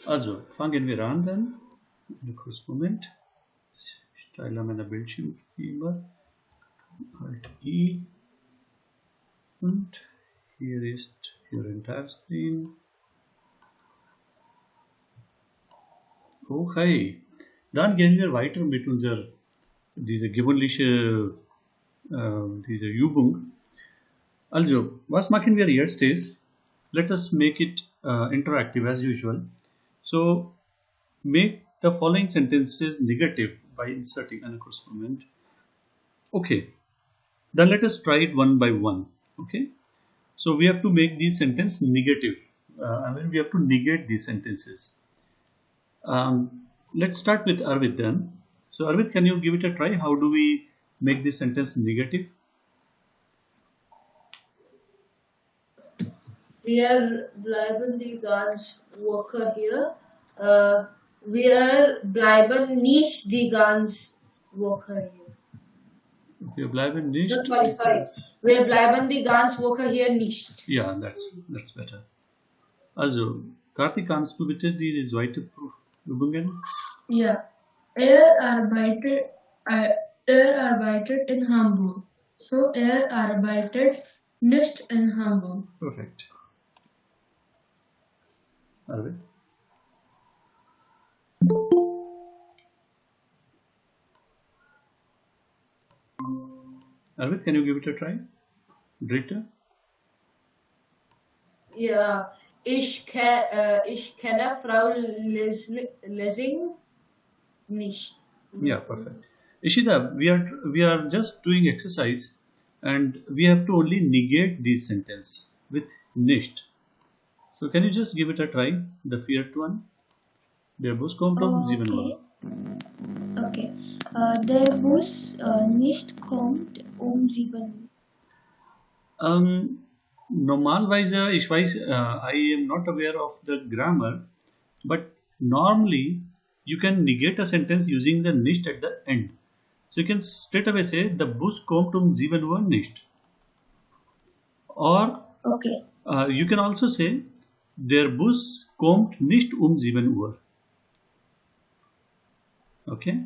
Also, fangen wir an dann. Einen kurzen Moment. Ich teile meine Bildschirm wie immer. Alt I. Und hier ist your entire screen. Okay. Dann gehen wir weiter mit diese gewöhnliche diese Übung. Also, was machen wir jetzt ist, let us make it interactive as usual. So, make the following sentences negative by inserting an correspondent. Okay, then let us try it one by one. Okay, so we have to make these sentence negative. We have to negate these sentences. Let's start with Arvid then. So, Arvid, can you give it a try? How do we make this sentence negative? Wir bleiben die ganze Woche hier. Wir bleiben nicht die ganze Woche hier. Wir bleiben nicht. Sorry. Wir bleiben die ganze Woche hier nicht. Yeah, that's better. Also, Karthik, kannst du bitte die zweite Übungen? Ja. arbeitet in Hamburg. So, arbeitet nicht in Hamburg. Perfect. Arvid? Arvid, can you give it a try? Dritte? Ja, ich kenne Frau Lessing nicht. Yeah, perfect. Ishita, we are just doing exercise and we have to only negate this sentence with nicht. So can you just give it a try, the vierte one? Der Bus kommt um 7 Uhr. Okay. Der Bus nicht kommt um 7 Uhr. Normalerweise, ich weiß, I am not aware of the grammar, but normally you can negate a sentence using the nicht at the end. So you can straight away say, the Bus kommt um 7 Uhr nicht. Or Okay. You can also say, der Bus kommt nicht um 7 Uhr. Okay?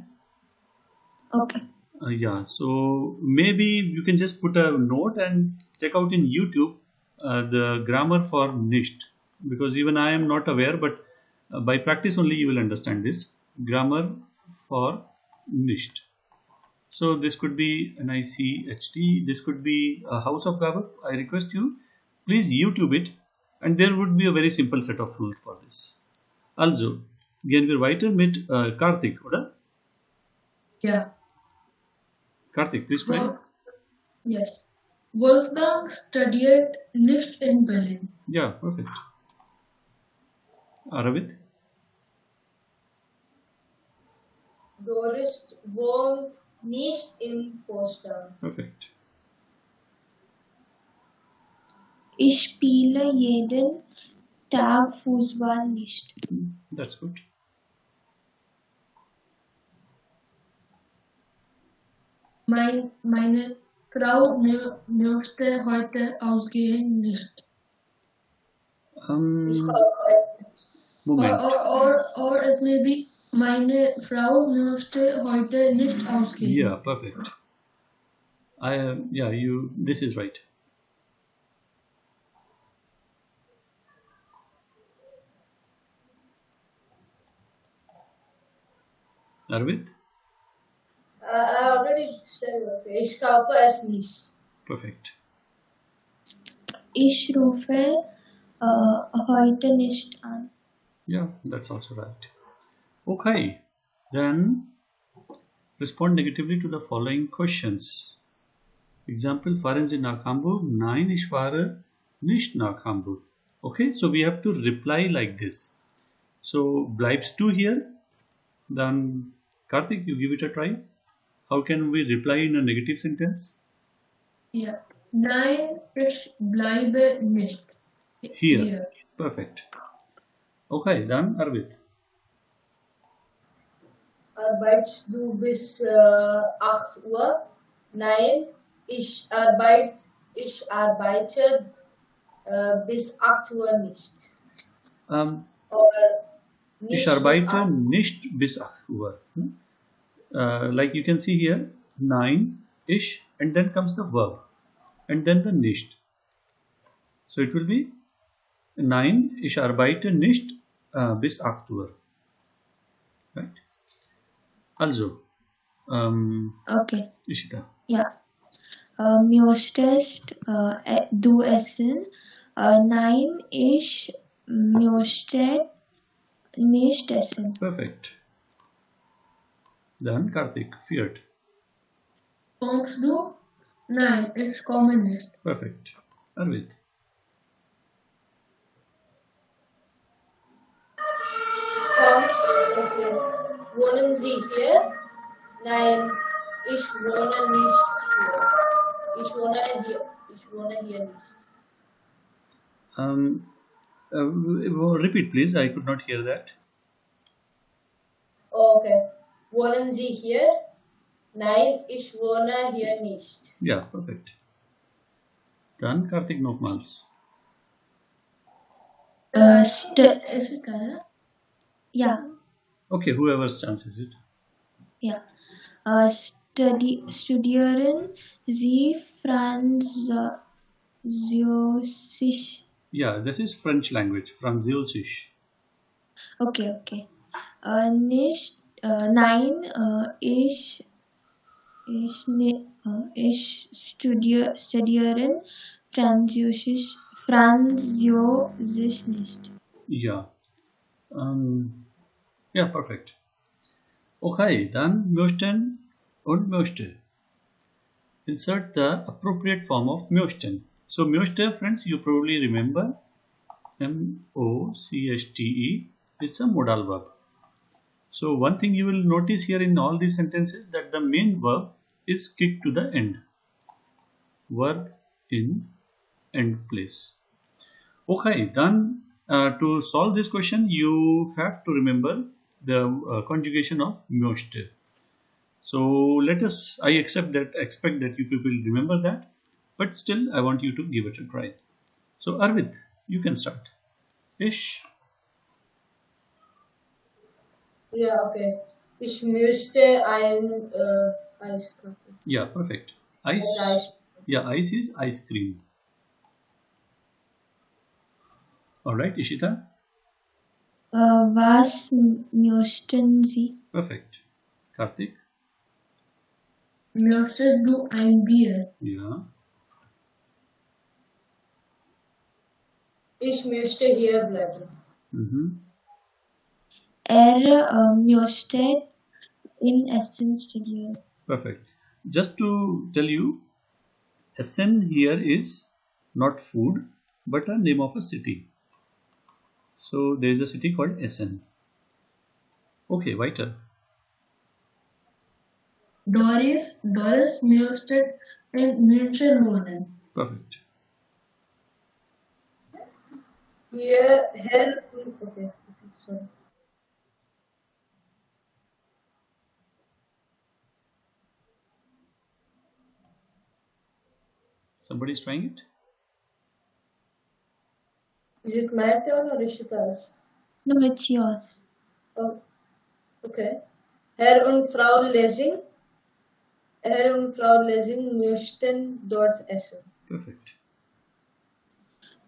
Okay. Yeah, so maybe you can just put a note and check out in YouTube the grammar for nicht, because even I am not aware, but by practice only you will understand this grammar for nicht. So this could be NICHT, this could be a House of Gabak. I request you, please YouTube it, and there would be a very simple set of rules for this. Also, gehen wir weiter mit Karthik, oder? Ja. Karthik, please try. Yes. Wolfgang studied nicht in Berlin. Yeah, perfect. Aravid? Doris wohnt nicht in Potsdam. Perfect. Ich spiele jeden Tag Fußball nicht. That's good. Meine Frau möchte heute ausgehen nicht. Moment. Or it may be, meine Frau möchte heute nicht ausgehen. Yeah, perfect. This is right. Arvid? I already said, okay. Ich kaufe es nicht. Perfect. Ich rufe heute nicht an. Yeah, that's also right. Okay, then respond negatively to the following questions. Example, fahren Sie nach Hamburg? Nein, ich fahre nicht nach Hamburg. Okay, so we have to reply like this. So, bleibst du hier? Then, Karthik, you give it a try. How can we reply in a negative sentence? Ja. Nein, ich bleibe nicht. Here. Perfect. Okay, dann Arvid. Arbeitest du bis 8 Uhr? Nein, ich arbeite bis 8 Uhr nicht. Or Ich arbeite nicht bis 8 Uhr. Like you can see here, 9 ish, and then comes the verb, and then the nicht. So it will be 9. Ich arbeite nicht bis 8 Uhr. Right? Also, Okay. Ishita. Ja. Möchtest du essen? Nein, ich möchte nicht essen. Perfect. Dann Karthik, viert. Kommst du? Nein, ich komme nicht. Perfect. Arvid. Okay. Wohnen Sie hier? Nein, ich wohne nicht hier. Ich wohne hier nicht. Repeat, please. I could not hear that. Okay. Wohnen Sie hier? Nein, ich wohne hier nicht. Yeah, perfect. Dann Karthik nochmals. Ist es klar? Ja. Okay, whoever's chance is it. Ja. Studieren Sie Französisch? Yeah, this is French language, Französisch. Okay. Nicht, nein, ich studieren Französisch nicht. Yeah. Yeah, perfect. Okay, dann möchten und möchte. Insert the appropriate form of möchten. So möchte, friends, you probably remember M-O-C-H-T-E. It's a modal verb. So one thing you will notice here in all these sentences that the main verb is kicked to the end. Verb in end place. Okay, then to solve this question, you have to remember the conjugation of möchte. So I expect that you people remember that, but still I want you to give it a try. So Arvid, you can start. Ish. Ja, okay. Ich möchte ein Eiskaffee. Yeah, perfect. Ice. Ice. Yeah, ice is ice cream. Alright, Ishita. Was möchten Sie? Perfect. Karthik. Möchtest du ein Bier? Yeah. Ich möchte hier bleiben. Mm-hmm. Möchte in Essen studieren. Perfect. Just to tell you, Essen here is not food, but a name of a city. So there is a city called Essen. Okay, weiter. Doris möchte in München wohnen. Perfect. Hier, Herr. Okay, sorry. Somebody is trying it? Is it my turn or Ishita's? No, it's yours. Oh, okay. Herr und Frau Lessing möchten dort essen. Perfect.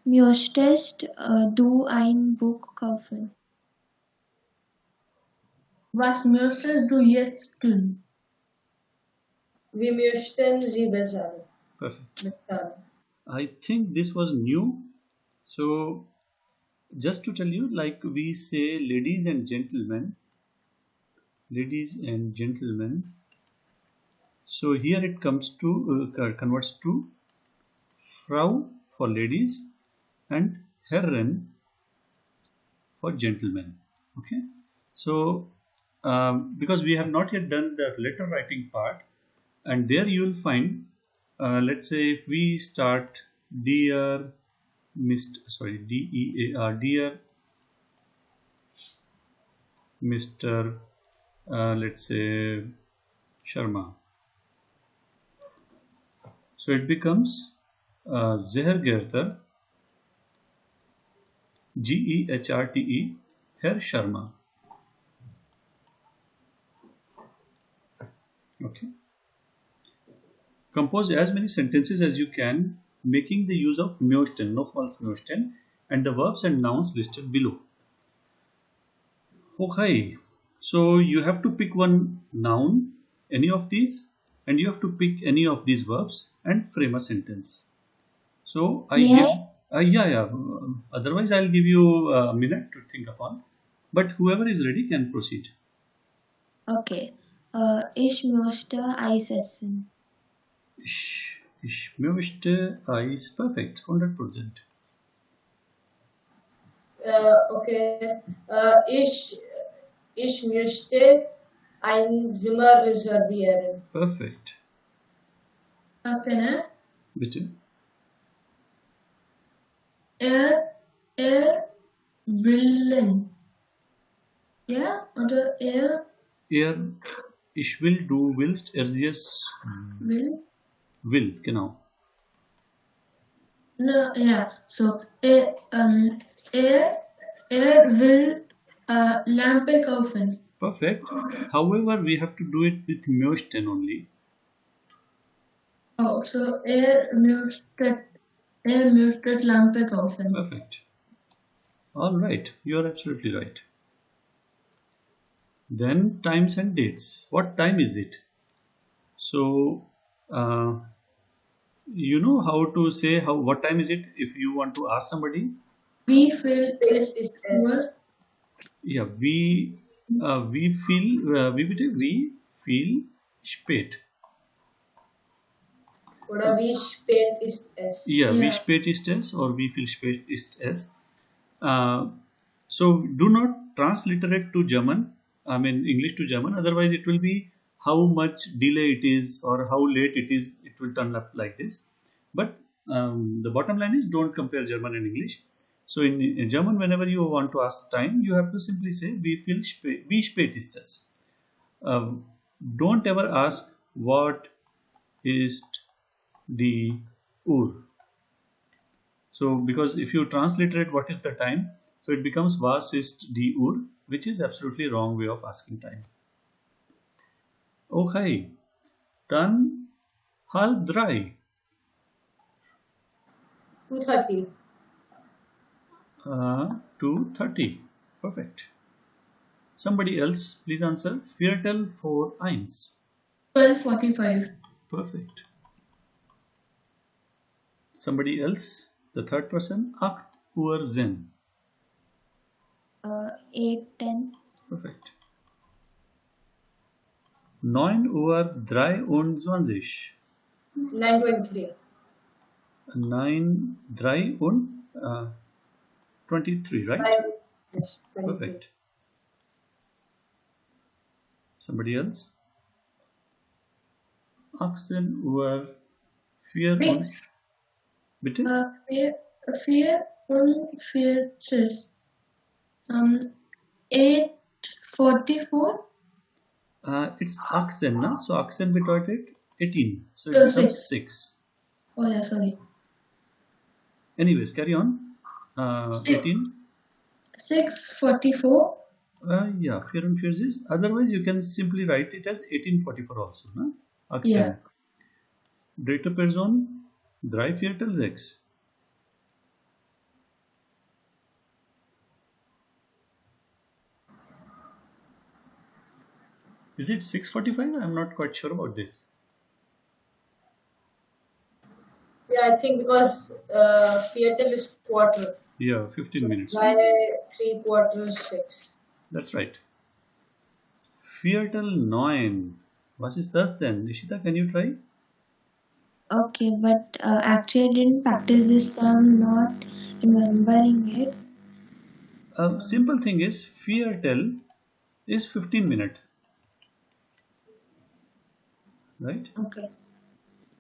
Möchtest du ein Buch kaufen? Was möchtest du jetzt tun? Wir möchten sie bezahlen. Perfect. I think this was new. So just to tell you, like we say ladies and gentlemen. So here it comes to converts to Frau for ladies and Herren for gentlemen. Okay. So because we have not yet done the letter writing part, and there you will find, let's say if we start dear dear Mr. Let's say Sharma. So it becomes sehr geehrter Gehrte Herr Sharma. Okay. Compose as many sentences as you can, making the use of möchten, no false möchten, and the verbs and nouns listed below. Okay, so you have to pick one noun, any of these, and you have to pick any of these verbs and frame a sentence. So I May give, I? yeah. Otherwise, I'll give you a minute to think upon. But whoever is ready can proceed. Okay. Ich möchte Eis essen. Ich möchte Eis. Perfect, 100%. Okay. Ich möchte ein Zimmer reservieren. Perfect. Can Bitte. er willen. Ja, oder er Er, ich will, du willst, er, sie, es will. will, genau. No, yeah. So er will Lampe kaufen. Perfect. However, we have to do it with möchten only. Oh, so er möchte Lampe kaufen. Perfect. All right, you are absolutely right. Then times and dates. What time is it? So, you know how to say what time is it if you want to ask somebody? Wie viel Finish is Uhr? S. Yeah, we feel spät. Oder wie spät ist es? Yeah, wie Yeah. spät ist es or wie viel spät ist es. So do not transliterate to German. I mean English to German. Otherwise, it will be how much delay it is or how late it is. It will turn up like this. But the bottom line is don't compare German and English. So in German, whenever you want to ask time, you have to simply say wie spät ist es. Don't ever ask what ist die Uhr. So because if you transliterate what is the time, so it becomes was ist die Uhr, which is absolutely wrong way of asking time. Okay, dann 2:30. 2:30. 2:30. Perfect. Somebody else, please answer. Viertel vor 1. 12:45. Perfect. Somebody else, the third person. 8 Uhr 10. 8:10. Perfect. 9 Uhr 23. 9:23. 9, 3 und 23, right? Yes, 23. Perfect. Somebody else? 18 Uhr 4 und... Six. Bitte? 44. 8:44. It's 18, na? So 18 bedeutet 18. So it So becomes 6. 6. Oh yeah, sorry. Anyways, carry on. 18. 6:44. Yeah, 4 is. Otherwise, you can simply write it as 1844 also. Na? 18. Yeah. Dritte Person 3/4 6. Is it 6:45? I'm not quite sure about this. Yeah, I think because Viertel is quarter. Yeah, 15 minutes. By 3/4 6. That's right. Viertel 9. Was ist das denn? Nishita, can you try? Okay, but actually I didn't practice this, so I'm not remembering it. Simple thing is, Viertel is 15 minute. Right? Okay.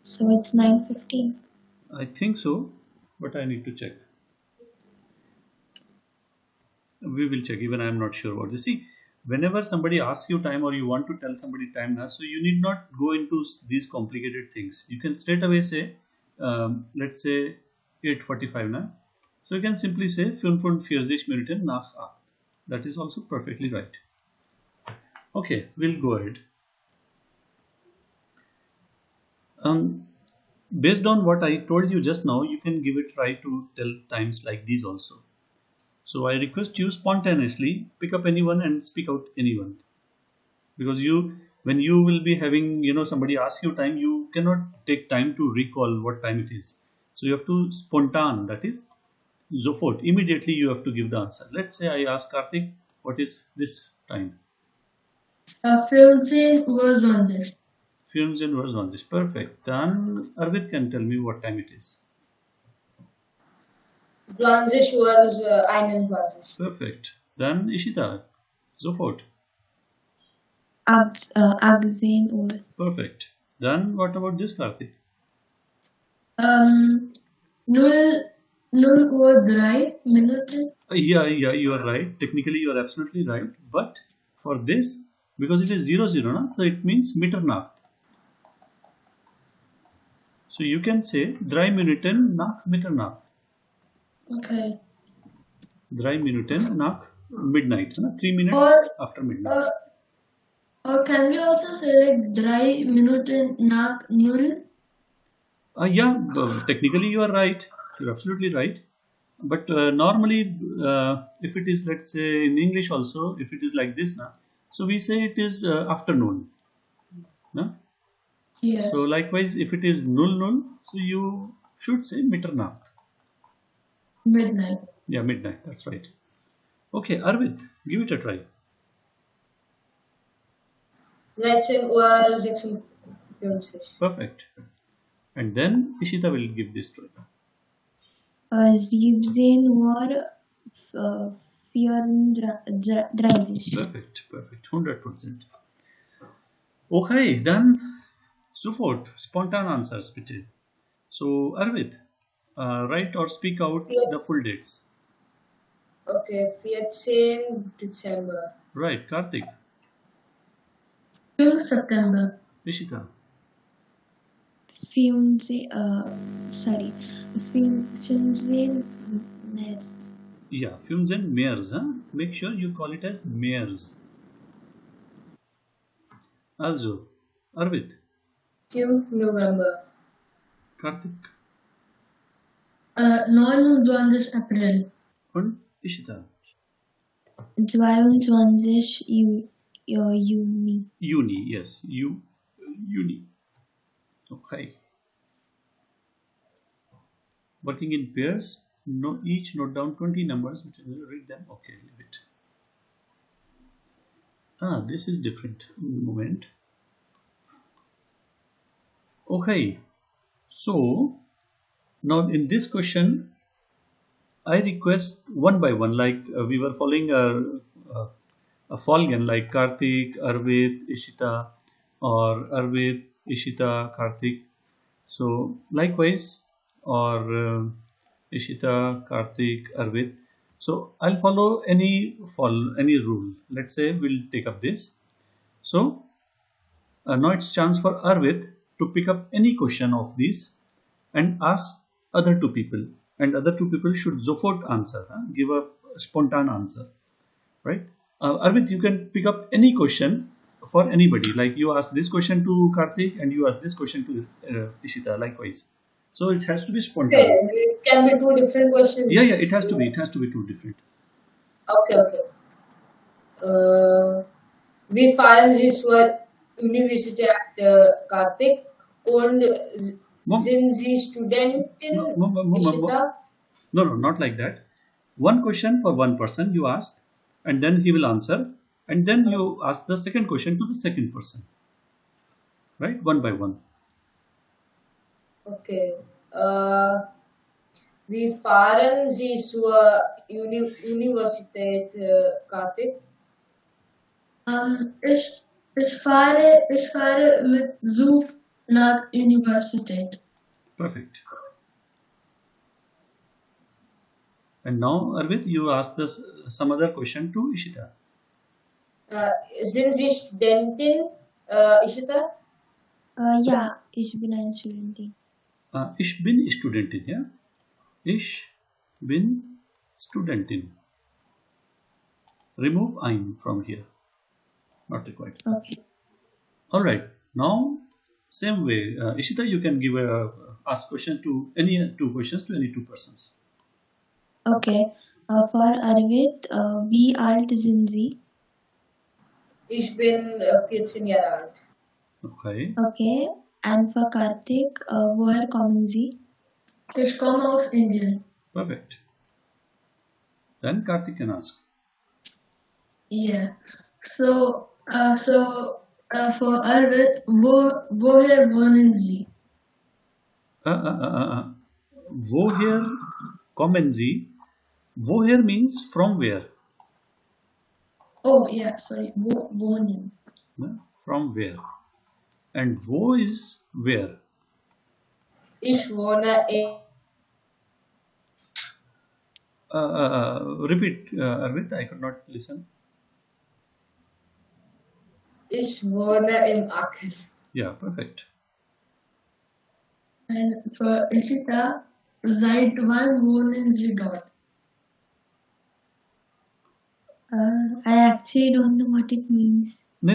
So it's 9:15. I think so, but I need to check. We will check, even I am not sure about this. See, whenever somebody asks you time or you want to tell somebody time now, so you need not go into these complicated things. You can straight away say, let's say 8:45 now. So you can simply say 45 Minuten nach 8. That is also perfectly right. Okay, we'll go ahead. Based on what I told you just now, you can give it try to tell times like these also. So I request you spontaneously pick up anyone and speak out anyone, because when you will be having somebody ask you time, you cannot take time to recall what time it is. So you have to spontan, that is Zofort. Immediately you have to give the answer. Let's say I ask Karthik, what is this time? 15 was on this. Films and was on this. Perfect. Then Arvid can tell me what time it is. 20 was 21. Perfect. Then Ishita, Zofort. 18 Uhr. Perfect. Then what about this Karthik? 0 Uhr 3 Minuten. Yeah, you are right. Technically, you are absolutely right. But for this, because it is 00, na, so it means Mitternacht. So you can say 3 Minuten nach Mitternacht. Okay. 3 Minuten nach midnight. Na? 3 minutes Or- after midnight. Or can we also say like 3 Minuten nach 0? Yeah, technically you are right. You're absolutely right. But normally, if it is, let's say in English also, if it is like this, na, so we say it is afternoon. Na? Yes. So likewise, if it is 00, so you should say Mitternacht. Midnight. Yeah, midnight. That's right. Okay, Arvid, give it a try. 19 Uhr 56. Perfect. And then Ishita will give this try. 17 Uhr 34. Perfect. 100%. Okay, then sofort, spontan answers, bitte. So, Arvid, write or speak out the full dates. Okay, 14 December. Right, Karthik, 2 September. Ishita. 15 März. Yeah, 15 März. Huh? Make sure you call it as März. Also, Arvid, 2 November. Karthik 29 April. und Ishita. 22 Juni. Juni, yes, Juni. Okay. Working in pairs, each note down 20 numbers, which I will read them. Okay, leave it. This is different. Moment. Okay, so now in this question, I request one by one, like we were following a Folgen, like Karthik, Arvid, Ishita, or Arvid, Ishita, Karthik. So likewise, or Ishita, Karthik, Arvid. So I'll follow any rule. Let's say we'll take up this. So now it's chance for Arvid to pick up any question of these and ask other two people. And other two people should Zofort answer, give a spontan answer, right? Arvid, you can pick up any question for anybody. Like you ask this question to Karthik and you ask this question to Ishita, likewise. So it has to be spontan. Okay, it can be two different questions. Yeah, it has to be. It has to be two different. Okay. Wir fahren Sie zur Universität Karthik und sind Sie Studentin, Ishita? No, not like that. One question for one person you ask, and then he will answer, and then you ask the second question to the second person, right? One by one. Okay. Wie fahren Sie zur Universität Karthik? Ich fahre mit Zug nach Universität. Perfect. And now, Arvid, you ask this some other question to Ishita. Sind Sie Studentin, Ishita? Ja, ich bin eine Studentin. Ich bin Studentin, ja? Ich bin Studentin. Remove ein from here. Not required. Okay. All right. Now, Same way, Ishita, you can give a ask question to any two questions to any two persons. Okay. For Arvid, wie alt sind Sie? Ich bin 14 Jahre alt. Okay. Okay. And for Karthik, woher kommen Sie? Ich komme aus Indien. Perfect. Then Karthik can ask. Yeah. So, for Arvid, woher wohnen Sie? Woher kommen Sie? Woher means from where? Oh, yeah, sorry. Wohnen. Yeah, from where? And wo is where? Ich wohne in Repeat, Arvind, I could not listen. Ich wohne in Aachen. Yeah, perfect. And for Ishita, seit wann wohnen Sie dort? I actually don't know what it means. No,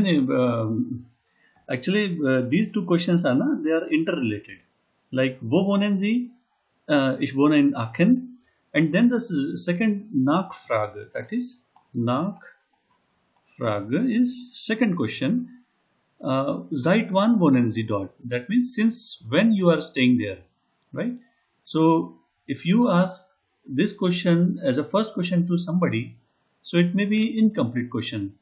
actually, these two questions are they are interrelated. Like, wo wohnen Sie? Ich wohne in Aachen. And then the second Nachfrage, that is Nachfrage is second question. Seit wann wohnen Sie dort? That means since when you are staying there, right? So if you ask this question as a first question to somebody, so it may be incomplete question.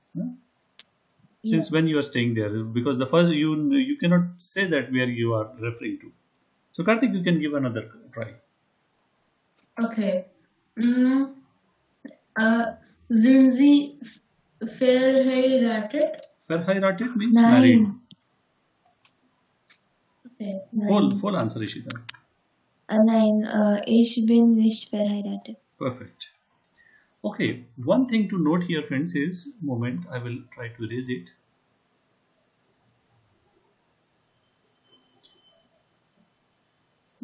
Since when you are staying there, because the first you cannot say that where you are referring to. So Karthik, you can give another try. Okay. Sind Sie verheiratet? Verheiratet means Nein. married. Okay. Full answer, Ishita. Nein, ich bin nicht verheiratet. Perfect. Okay, one thing to note here, friends, is moment. I will try to erase it.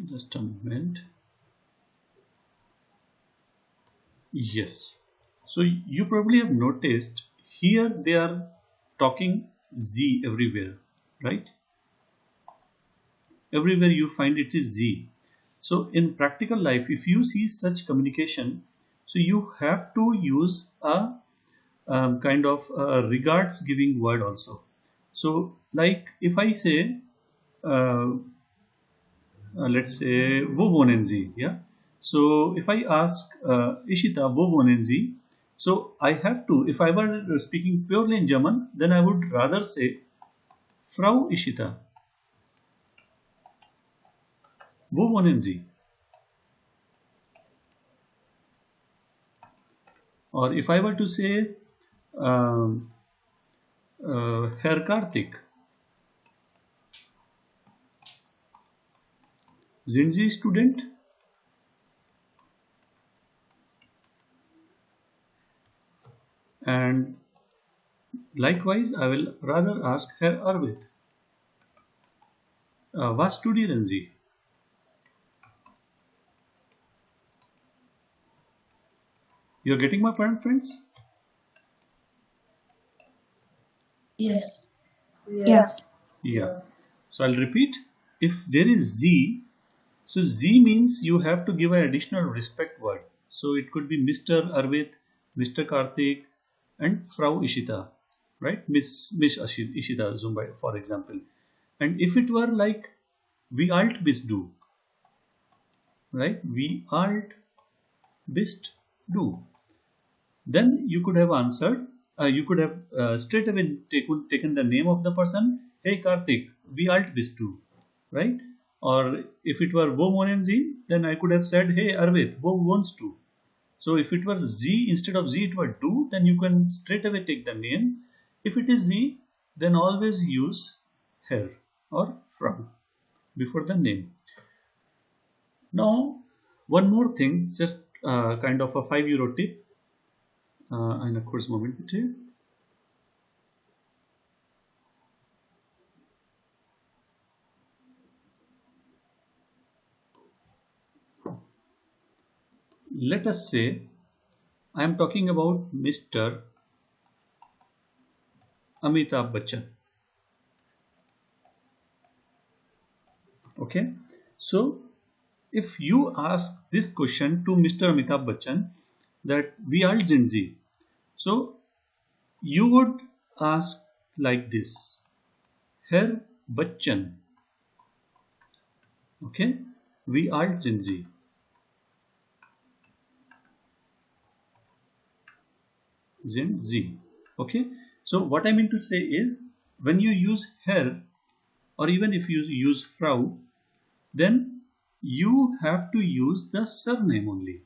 Just a moment. Yes. So you probably have noticed here they are talking Z everywhere, right? Everywhere you find it is Z. So in practical life, if you see such communication, so you have to use a kind of regards giving word also. So like if I say, let's say, wo wohnen Sie? Yeah. So if I ask Ishita, wo wohnen Sie? So I have to, if I were speaking purely in German, then I would rather say, Frau Ishita, wo wohnen Sie? Or if I were to say, Herr Karthik, sind Sie Student? And likewise, I will rather ask Herr Arvid, was studieren Sie? You are getting my point, friends? Yes. Yes. Yeah. So I'll repeat. If there is Z, so Z means you have to give an additional respect word. So it could be Mr. Arvid, Mr. Karthik, and Frau Ishita, right? Miss Ishita Zumbai, for example. And if it were like wie alt bist du, right? Wie alt bist du. Then you could have answered, you could have straight away taken the name of the person. Hey Karthik, wie alt bist du, right? Or if it were wo wohnen Sie, then I could have said, hey Arvid, wo wohnst du? So if it were Z, instead of Z it were du, then you can straight away take the name. If it is Z, then always use Herr or Frau before the name. Now, one more thing, just kind of a €5 tip. Einen kurzen Moment bitte. Let us say I am talking about Mr. Amitabh Bachchan. Okay, so if you ask this question to Mr. Amitabh Bachchan that we are Gen Z, so you would ask like this, Herr Bachchan. Okay, we are Gen Z. Gen Z. Okay, so what I mean to say is when you use Herr or even if you use Frau, then you have to use the surname only,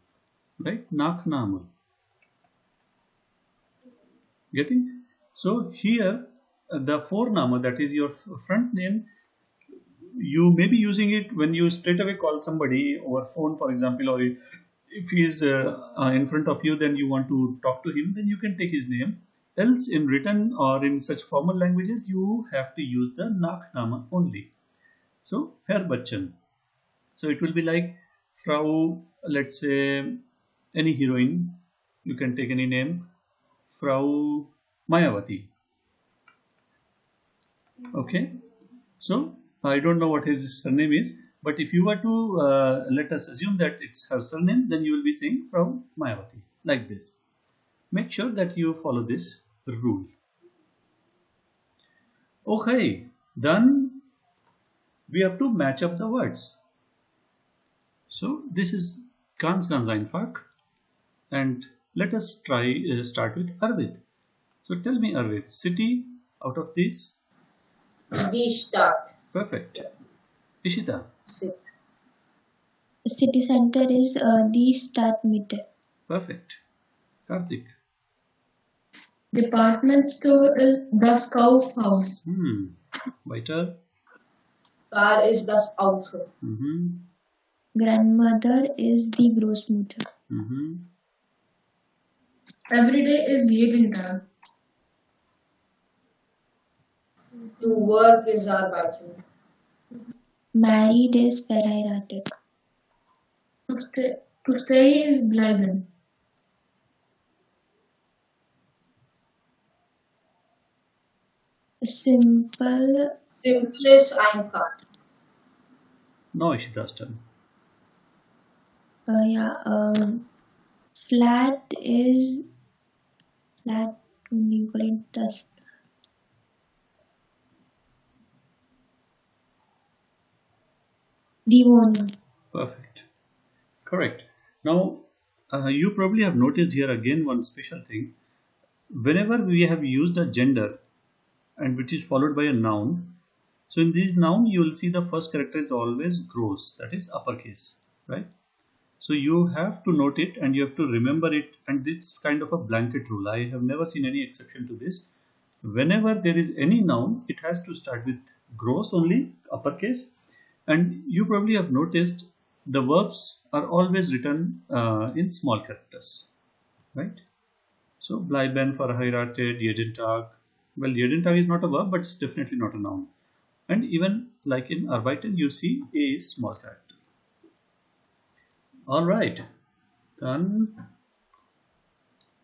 right? Nachname. Getting? So here, the Vorname, that is your front name, you may be using it when you straight away call somebody over phone, for example, or if he is in front of you, then you want to talk to him, then you can take his name. Else, in written or in such formal languages, you have to use the Nachname only. So, Herr Bachchan. So it will be like Frau, let's say any heroine, you can take any name, Frau Mayavati. Okay, so I don't know what his surname is, but if you were to let us assume that it's her surname, then you will be saying Frau Mayavati like this. Make sure that you follow this rule. Okay, then we have to match up the words. So this is ganz einfach, and let us try start with Arvid. So tell me, Arvid, city out of this. Die Stadt. Perfect. Ishita. City center is the Stadtmitte. Perfect. Karthik. Department store is das Kaufhaus. Weiter. Car is das Auto. Grandmother is the Großmutter. Every day is jeden Tag. To work is arbeiten. Married is verheiratet. To stay is bleiben. Simple. Simple is einfach. Now Ishita's turn. Flat is flat. Das. Die Wohnung. Perfect. Correct. Now, you probably have noticed here again one special thing. Whenever we have used a gender and which is followed by a noun, so in this noun you will see the first character is always gross, that is uppercase, right? So you have to note it and you have to remember it, and it's kind of a blanket rule. I have never seen any exception to this. Whenever there is any noun, it has to start with gross only, uppercase, and you probably have noticed the verbs are always written in small characters, right? So bleiben, verheiratet, jeden Tag. Well, jeden Tag is not a verb, but it's definitely not a noun. And even like in arbeiten, you see A is small character. All right, then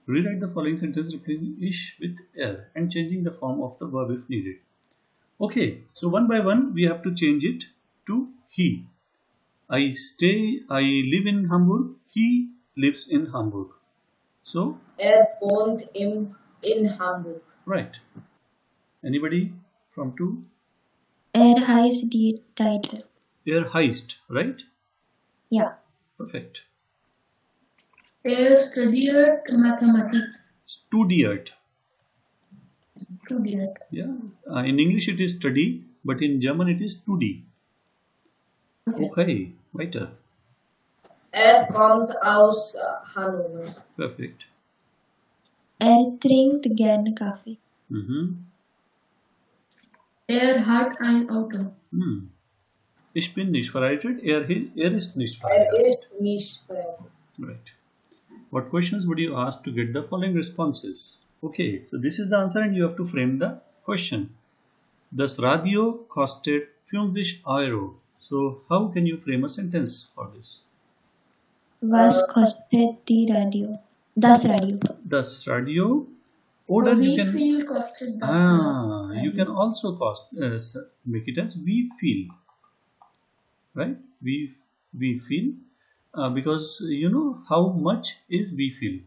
rewrite the following sentence replacing ish with er and changing the form of the verb if needed. Okay, so one by one we have to change it to he. I live in Hamburg. He lives in Hamburg. So Wohnt in Hamburg. Right. Anybody from two? Heißt die title. Heist, right? Yeah. Perfect. Studiert Mathematik. Studiert. Studiert. Yeah. In English it is study, but in German it is studi. Okay. Weiter. Kommt aus Hannover. Perfect. Trinkt gerne Kaffee. Hat ein Auto. Ich bin nicht verheiratet. Ist nicht verheiratet. Ist nicht verheiratet. Right. What questions would you ask to get the following responses? Okay, so this is the answer and you have to frame the question. Das Radio kostet 50 Euro. So how can you frame a sentence for this? Was kostet die Radio? Das Radio. Das Radio. Oder you can viel kostet das you can also make it as we feel. right? We feel, because you know how much is we feel.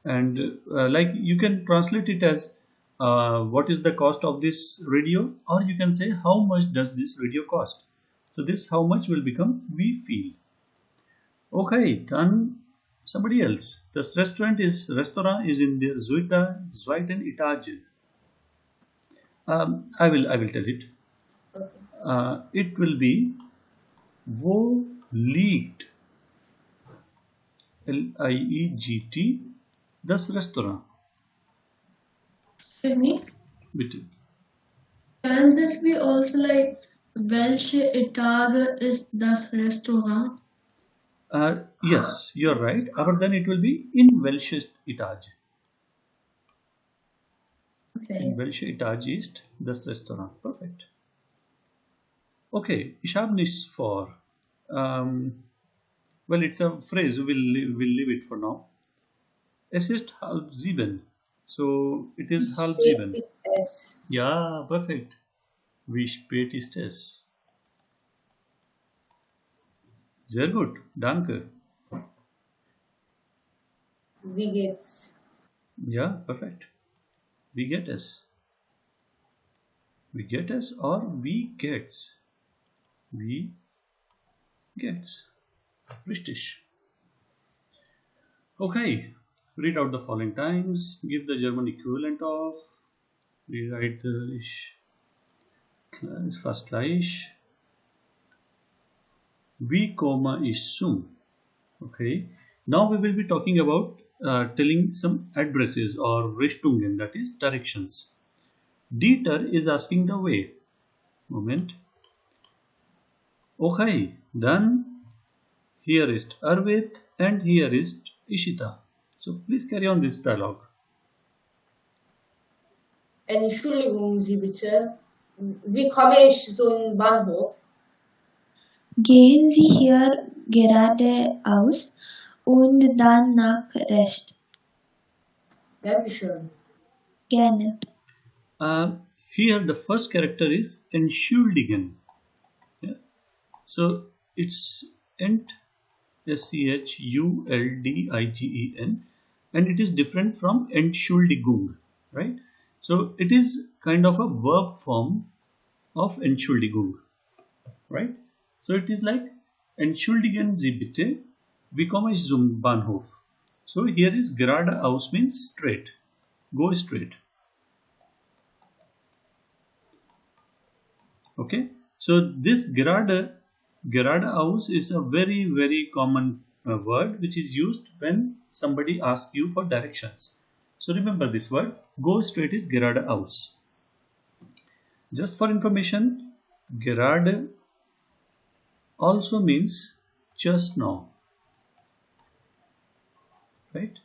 And like you can translate it as what is the cost of this radio, or you can say how much does this radio cost. So this how much will become we feel. Okay, done. Somebody else. This restaurant is in der zweiten Etage. I will tell it. Okay. It will be wo liegt, Liegt, das Restaurant. Excuse me. Bitte. Can this be also like welche Etage ist das Restaurant? Yes, you're right. But then it will be in welches Etage. Okay. In welche Etage ist das Restaurant? Perfect. Okay, ich habe nichts vor. Well, it's a phrase. We'll leave it for now. Es ist 6:30. So it is 6:30. It's S. Ja, perfekt. Wie spät ist es? Sehr gut, danke. Wie geht's? Ja, perfekt. Wie geht es? Wie geht es or wie geht's? Wie geht's? Richtig. Okay, read out the following times. Give the German equivalent of. Rewrite the ist fast gleich. Wie komme ich zum? Okay. Now we will be talking about telling some addresses or Richtungen, that is directions. Dieter is asking the way. Moment. Okay, then here is Arvid and here is Ishita. So please carry on this dialogue. Entschuldigung Sie bitte. Wie komme ich zum Bahnhof? Gehen Sie hier geradeaus und dann nach rechts. Dankeschön. Gerne. Here the first character is entschuldigen. Yeah. So it's ent, schuldigen, and it is different from Entschuldigung, right? So it is kind of a verb form of Entschuldigung, right? So it is like Entschuldigen Sie bitte, wie komme ich zum Bahnhof? So here is geradeaus means straight, go straight. Okay, so this geradeaus is a very, very common word which is used when somebody asks you for directions. So remember this word, go straight is geradeaus. Just for information, gerade also means just now, right?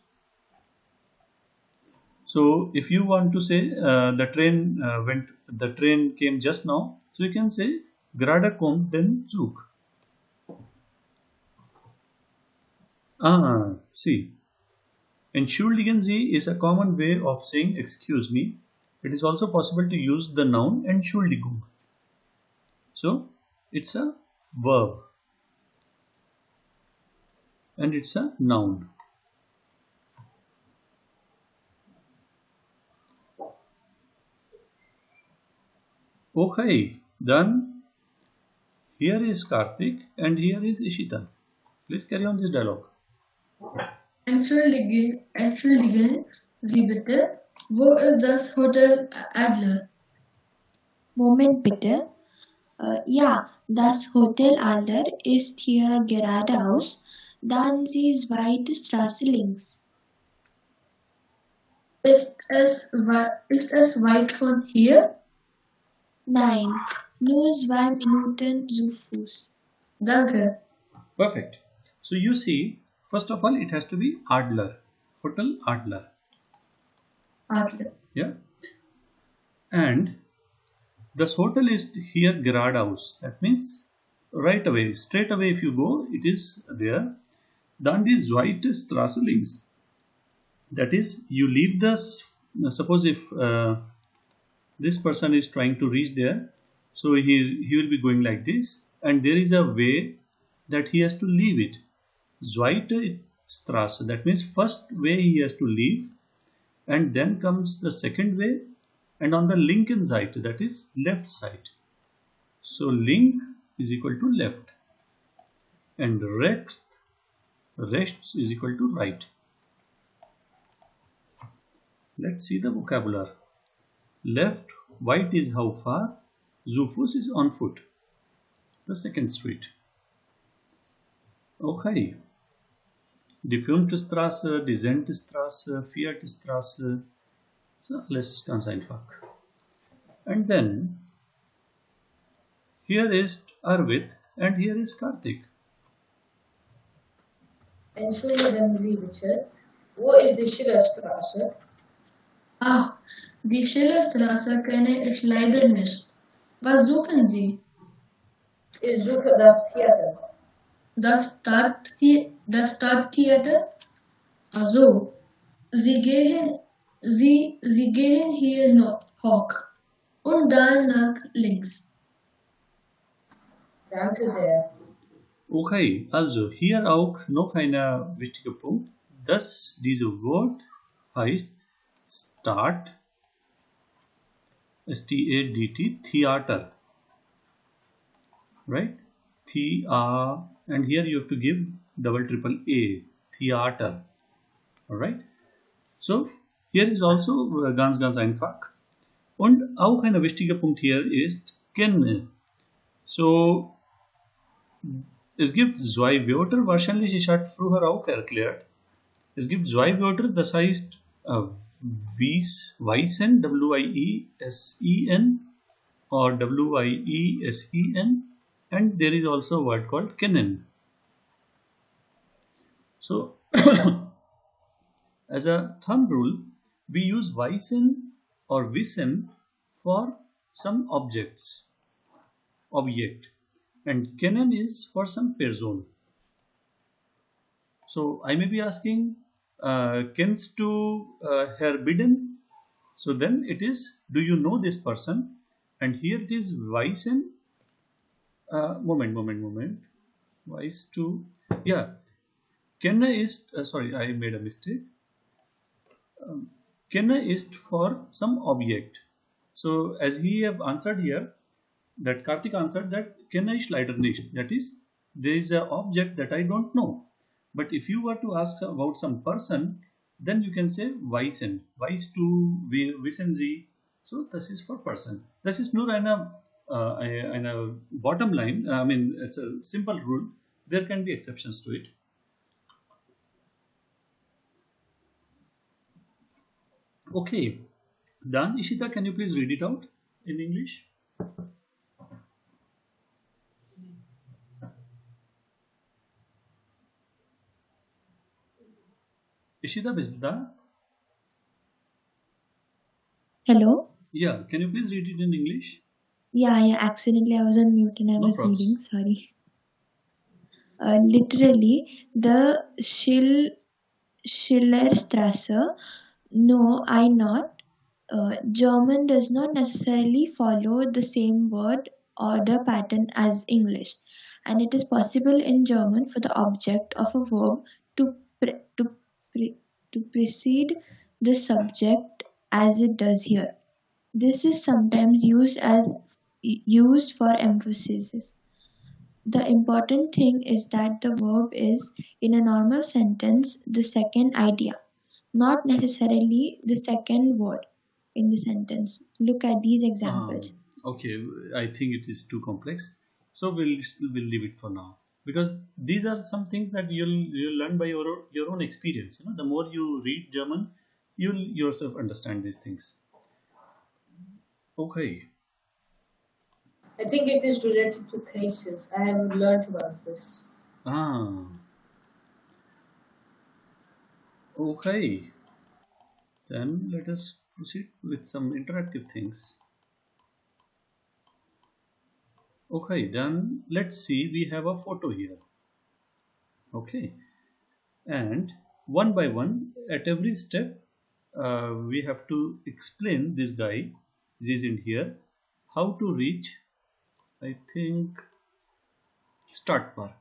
So if you want to say the train came just now, so you can say gerade kommt den Zug. See, entschuldigen Sie is a common way of saying excuse me. It is also possible to use the noun Entschuldigung. So it's a verb and it's a noun. Okay, then here is Karthik and here is Ishita. Please carry on this dialogue. Entschuldigen Sie bitte. Wo ist das Hotel Adler? Moment bitte. Ja, das Hotel Adler ist hier geradeaus, dann die zweite Straße links. Ist es weit von hier? Nein, nur 2 Minuten zu Fuß. Danke. Perfect. So you see, first of all, it has to be Adler, Hotel Adler. Adler. Yeah. And this hotel is here geradeaus. That means right away, straight away if you go, it is there. Dann die zweite Straße links. That is, you leave this, suppose if this person is trying to reach there, So he will be going like this, and there is a way that he has to leave it. Zweite Straße. That means first way he has to leave, and then comes the second way, and on the linken Seite, that is left side. So link is equal to left, and rechts is equal to right. Let's see the vocabulary. Left, weit is how far, zu Fuß is on foot. The second street. Okay. Die fünfte Straße, die zehnte Straße, vierte Straße. So, alles ganz einfach. And then, here is Arvid and here is Karthik. Entschuldigen Sie bitte, wo ist die Schillerstraße? Ah, die Schillerstraße kenne ich leider nicht. Was suchen Sie? Ich suche das Theater. Das Stadttheater? Also, Sie gehen hier noch hoch und dann nach links. Danke sehr. Okay, also hier auch noch ein wichtiger Punkt, dass dieses Wort heißt Start, S-T-A-D-T, Theater, right? And here you have to give double triple A, Theater, alright? So, hier ist also ganz einfach. Und auch ein wichtiger Punkt hier ist kenne. So, es gibt zwei Wörter, wahrscheinlich, ich hatte früher auch erklärt. Es gibt zwei Wörter, das heißt Weißen, W-I-E-S-E-N or W-I-E-S-E-N, and there is also a word called kennen. So, as a thumb rule, we use Weißen or Wissen for some object, and kennen is for some person. So I may be asking, kennst du Herr Bidden? So then it is, do you know this person? And here it is Weißen. Moment. Weiss to, yeah. Kenne ist, sorry, I made a mistake. Kenne ist for some object. So as he have answered here, that Karthik answered that kenne ich leider nicht. That is, there is an object that I don't know. But if you were to ask about some person, then you can say Weissen. Weiss to, wissen Sie. So this is for person. This is nur eine bottom line. I mean, it's a simple rule. There can be exceptions to it. Okay. Dan, Ishita, can you please read it out in English? Ishita, bist du da? Hello? Yeah, can you please read it in English? Yeah, accidentally I was on mute and I No was props. reading, sorry. Literally, the Schillerstrasse, no, I not. German does not necessarily follow the same word order pattern as English, and it is possible in German for the object of a verb to precede the subject as it does here. This is sometimes used for emphasis. The important thing is that the verb is, in a normal sentence, the second idea, not necessarily the second word in the sentence. Look at these examples. Okay, I think it is too complex. So we'll leave it for now, because these are some things that you'll learn by your own experience. You know, the more you read German, you'll yourself understand these things. Okay. I think it is related to cases. I haven't learned about this. Okay. Then let us proceed with some interactive things. Okay, then let's see, we have a photo here. Okay, and one by one, at every step, we have to explain this guy, this is in here, how to reach I think start park.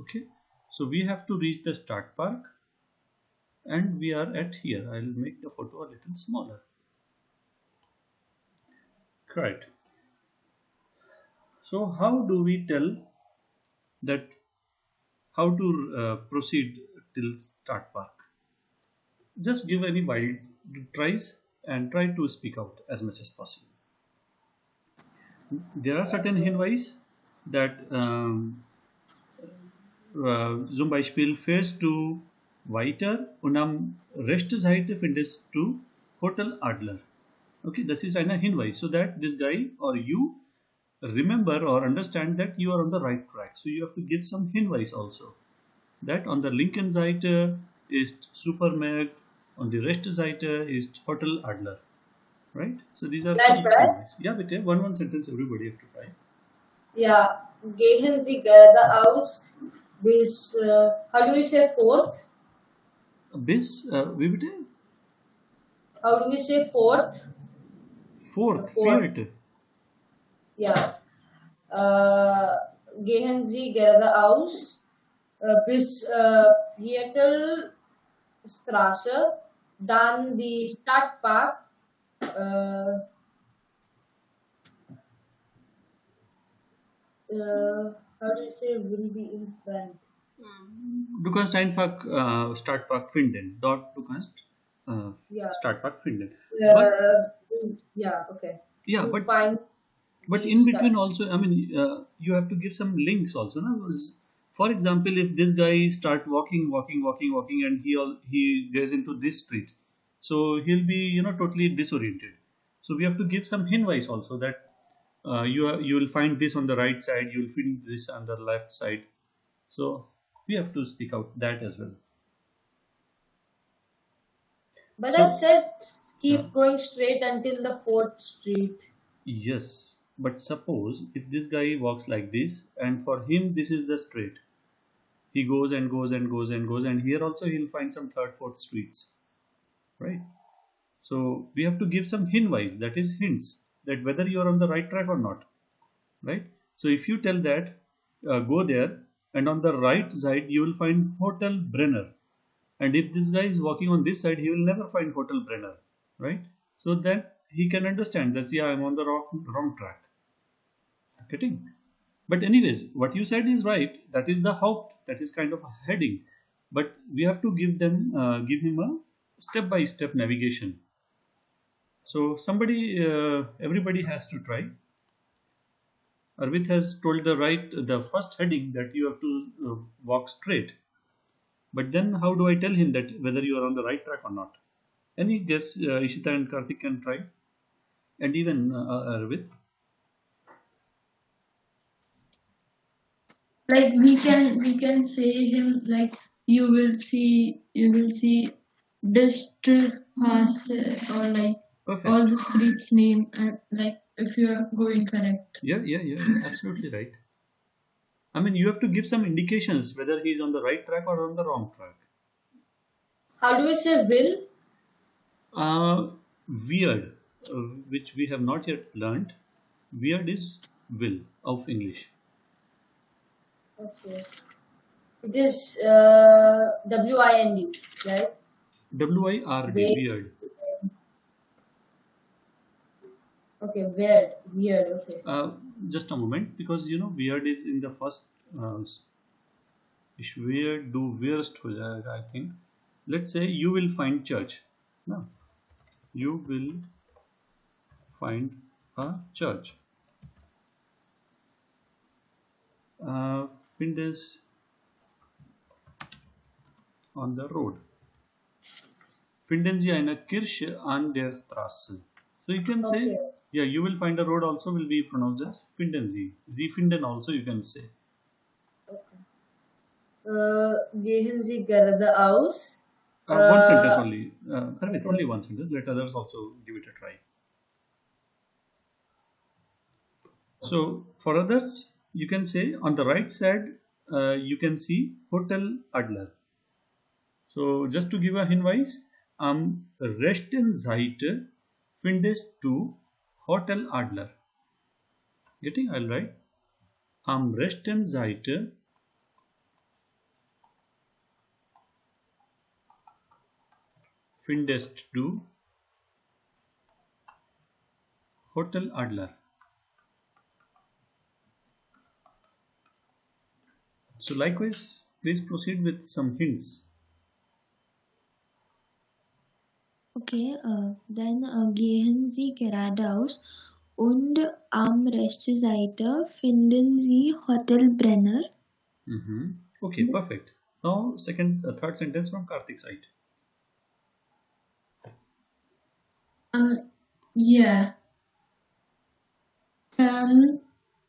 Okay, so we have to reach the start park, and we are at here. I'll make the photo a little smaller. Correct. So how do we tell that how to proceed till start park? Just give any wild tries and try to speak out as much as possible. There are certain hinweis that zum Beispiel fährst du weiter und am Restseite findest du Hotel Adler. Okay, this is eine Hinweis so that this guy or you remember or understand that you are on the right track. So you have to give some Hinweis also. That on der linken Seite ist Supermarkt, on die rechte Seite ist Hotel Adler. Right? So these are That's some right. Hinweis. Yeah, bitte, one sentence everybody have to try. Yeah. Gehen Sie geradeaus bis, how do we say fourth? Bis, wie bitte? How do we say fourth? Fourth, Fourth. vierte. Ja. Gehen Sie geradeaus bis Viertelstraße, dann die Stadtpark. How do you say will be in front? Du kannst einfach Startpark finden. Dort du kannst Yeah. Startpark finden. Yeah, okay. Yeah, To but find in between also, I mean, you have to give some links also. No? For example, if this guy start walking, and he goes into this street, so he'll be totally disoriented. So we have to give some hinweis also that you will find this on the right side, you will find this on the left side. So we have to speak out that as well. But So- I said keep Yeah. going straight until the fourth street. Yes, but suppose if this guy walks like this, and for him this is the straight, he goes and goes and goes and goes, and here also he'll find some third, fourth streets, right? So we have to give some hinweis, that is hints, that whether you are on the right track or not, right? So if you tell that go there, and on the right side you will find Hotel Brenner, and if this guy is walking on this side, he will never find Hotel Brenner, right? So that he can understand that yeah, I'm on the wrong track. Getting? But anyways, what you said is right. That is the Haupt. That is kind of a heading. But we have to give him a step-by-step navigation. So everybody has to try. Arvit has told the first heading that you have to walk straight. But then how do I tell him that whether you are on the right track or not? Any guess? Ishita and Karthik can try, and even Arvit. Like we can say him like you will see district has or like Perfect. all the streets name and like if you are going correct. Yeah, absolutely right. I mean, you have to give some indications whether he's on the right track or on the wrong track. How do we say will? Weird, which we have not yet learned. Weird is will of English. Okay. It is WIND, right? WIRD, Wait. weird. Okay, weird, okay. Just a moment, because weird is in the first. Weird do worst हो जाएगा, I think. Let's say you will find church. No, you will find a church. Findes on the road. Finden Sie eine Kirche an der Straße. So you can say, Okay. yeah, you will find a road also will be pronounced as Finden Sie. Sie finden also you can say. Gehen Sie geradeaus. One sentence only. Arvit, only one sentence. Let others also give it a try. So for others, you can say on the right side, you can see Hotel Adler. So just to give a hinweis, am rechten Seite findest du Hotel Adler. Getting? I'll write. Am rechten Seite findest du Hotel Adler. So likewise, please proceed with some hints. Okay, then gehen Sie geradeaus und am rechten Seite finden Sie Hotel Brenner. Okay, perfect. Now, third sentence from Karthik's side. Yeah.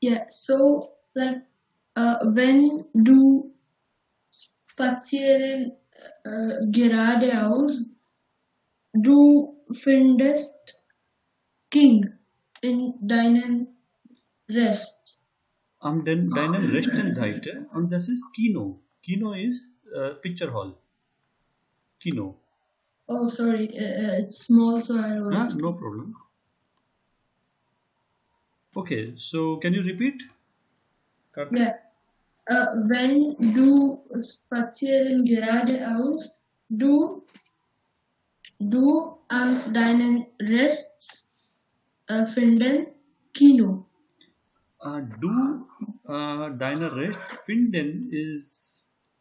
Yeah. So like, when du spazieren geradeaus, du findest King in deinen Rest. Am deiner rechten Seite, und das ist Kino. Kino is picture hall. Kino. Oh, sorry, it's small, so I wrote. No problem. Okay, so can you repeat? Karthik? Yeah. Wenn du spazieren geradeaus, du an deinen Rest finden Kino. Deiner recht finden is,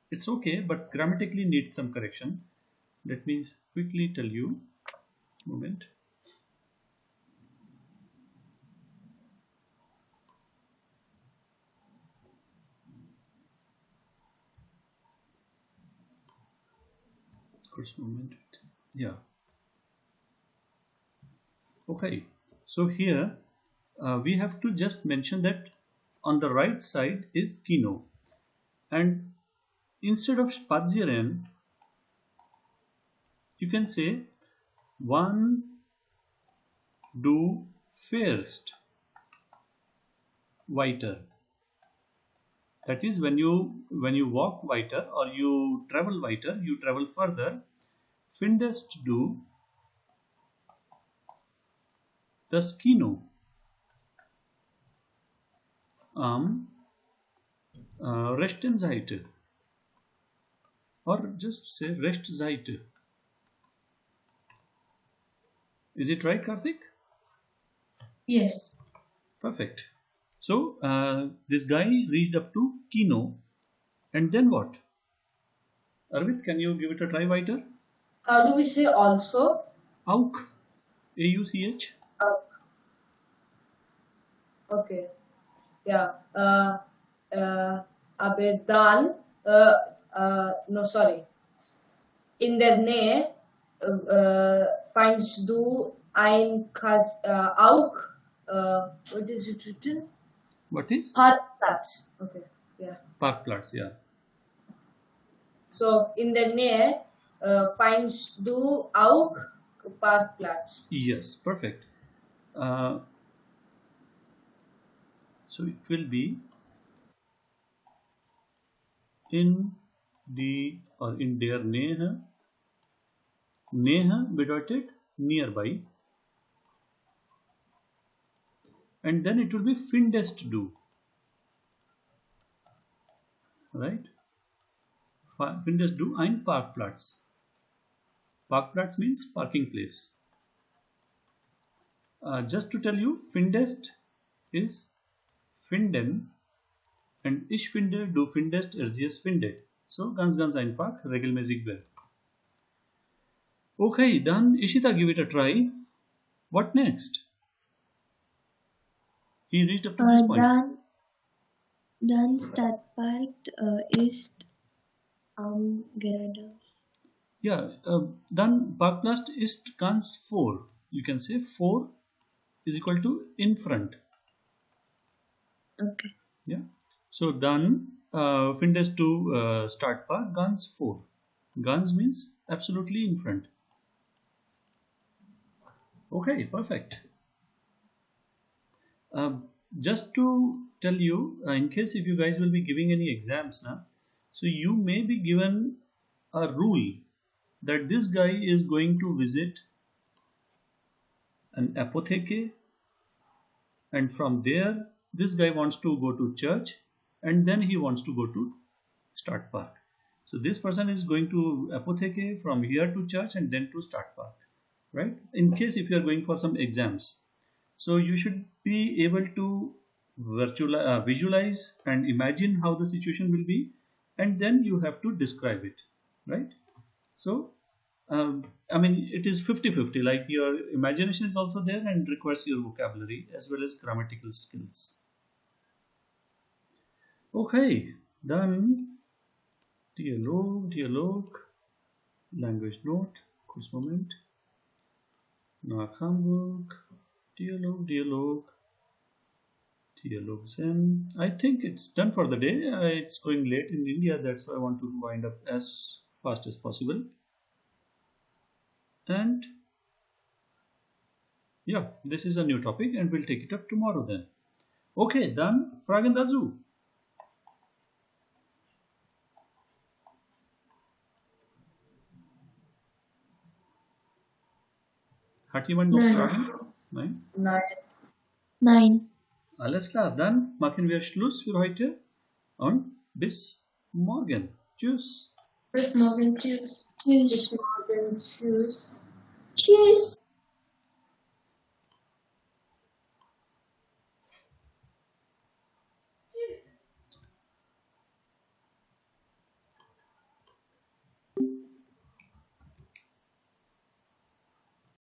it's okay, but grammatically needs some correction. Let me quickly tell you. Moment. First moment. Yeah. Okay. So here we have to just mention that on the right side is Kino, and instead of spazieren, you can say one du fährst weiter. That is when you walk weiter or you travel weiter, you travel further. Findest du das Kino am rechten Seite, or just say rechte Seite. Is it right, Karthik? Yes. Perfect. So this guy reached up to Kino, and then what? Arvid, can you give it a try weiter? How do we say also? Auch. A-U-C-H. Okay. Yeah. Aber dann, no, sorry. In der Nähe findest du ein auch, what is it written? What is? Parkplatz. Okay. Yeah. Parkplatz, yeah. So in der Nähe findest du auch Parkplatz. Yes, perfect. So it will be in die or in der Nähe. Nähe bedeutet nearby, and then it will be findest du. Right? Findest du ein Parkplatz. Parkplatz means parking place. Just to tell you, findest is finden, and ich finde, du findest, er sie es findet. So ganz einfach, regelmäßig wird. Okay, dann Ishita, give it a try. What next? He reached up to this point. Dann Stadtpark ist am geradeaus. Yeah, dann Parkplatz ist ganz vor. You can say vor is equal to in front. Okay. Yeah. So dann findest du Stadtpark ganz vor. Ganz means absolutely in front. Okay, perfect. Just to tell you, in case if you guys will be giving any exams now, so you may be given a rule that this guy is going to visit an apotheke, and from there this guy wants to go to church, and then he wants to go to Start Park. So this person is going to Apotheke, from here to church and then to Start Park, right? In case if you are going for some exams, so you should be able to visualize and imagine how the situation will be, and then you have to describe it, right? So, I mean, it is 50-50. Like your imagination is also there and requires your vocabulary as well as grammatical skills. Okay, dann Dialog, Language Note, kurz Moment, nach Hamburg, Dialog, Zen. I think it's done for the day. It's going late in India, that's why I want to wind up as fast as possible. And yeah, this is a new topic and we'll take it up tomorrow then. Okay, dann Fragen dazu. Hat jemand noch Nein. Fragen? Nein? Nein. 9. Alles klar, dann machen wir Schluss für heute und bis morgen. Tschüss. Bis morgen. Tschüss. Tschüss. Bis morgen. Tschüss. Tschüss.